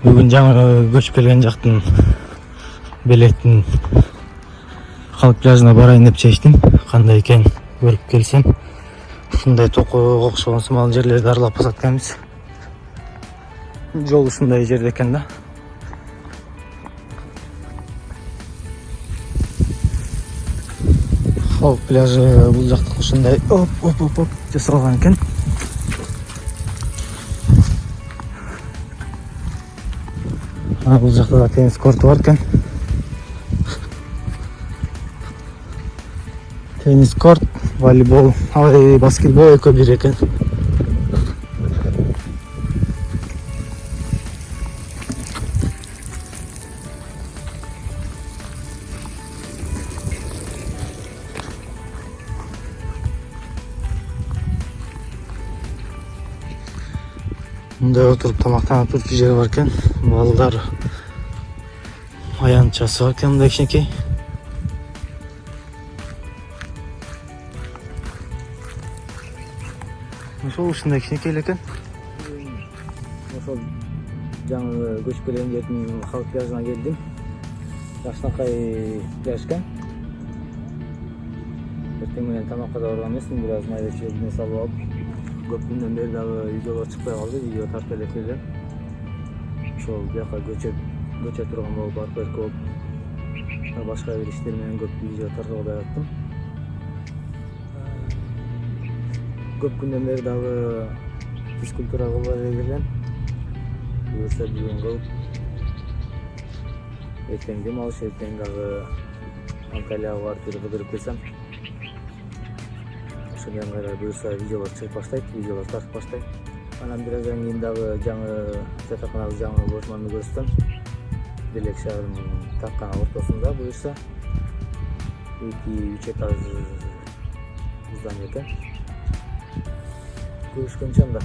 Бүгін жаңа көчүп келген жақтың Белектің халық пляжына барайын деп шештім. Қандай екен көріп келсем. Ушундай токойго окшогон сымал жерлерди аралап басатканбыз. Жол ушундай жерде экен да. Халық пляжы бул жакта ушундай оп жасалган экен. Бул жакта да теннис корту бар экен. Теннис корт, волейбол, баскетбол экөө бир экен. Мындай отуруп тамактанып турчу жери бар экен. Балдар аянтчасы бар экен мындай кичинекей. Ошол ушундай кичинекей эле экен. Ошол жаңы көчүп келген жердин халык пляжына келдим. Жакшынакай пляж экен. Эртең менен тамакка да барган эмесмин, бир аз майда чүйгүнө салып алып. Көп күндөн бери дагы видеолор чыкпай калды, видео тартып элек элем. Ошол бияка көчө турган болуп аркы болуп, башка бир иштер менен көп видео тартып албай аттым. Көп күндөн бери дагы физкультура кылбай келем. Буюрса бүгүн кылып, эртең дем алыш, эртең дагы Анталияга барып кыдырып келсем. Ошондон кайра буюрса видеолор чыгып баштайт, видеолор тартып баштайт. Анан бир аздан кийин дагы жаңы жатаканабыз жаңы бошманды көрсөтөм. Белек шаарынын так гана ортосунда буюрса 2-3 этаж здание экен. Көрүшкөнчө анда.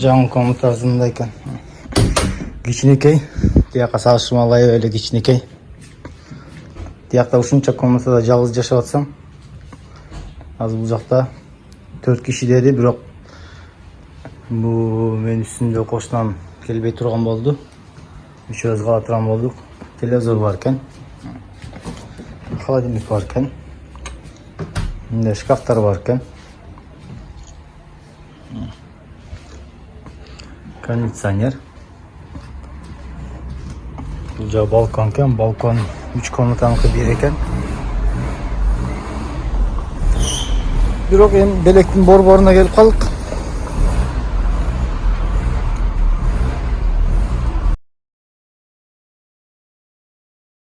Can komutasındayken Кичинекей, тияққа салыштырмалай эле кичинекей. Тияқта ушунча комнатада жалгыз жашап атсам, азыр бул жакта 4 киши деди, бирок бул мен үстүндө кошунам келбей турган болду. Үчөөбүз кала турган болдук. Телевизор бар экен. Холодильник бар экен. Мындай шкафтар бар экен. Кондиционер. Бул жагы балкон экен. Балкон 3 комнатаныкы бир экен. Бирок эми белектин борборуна келип калдык.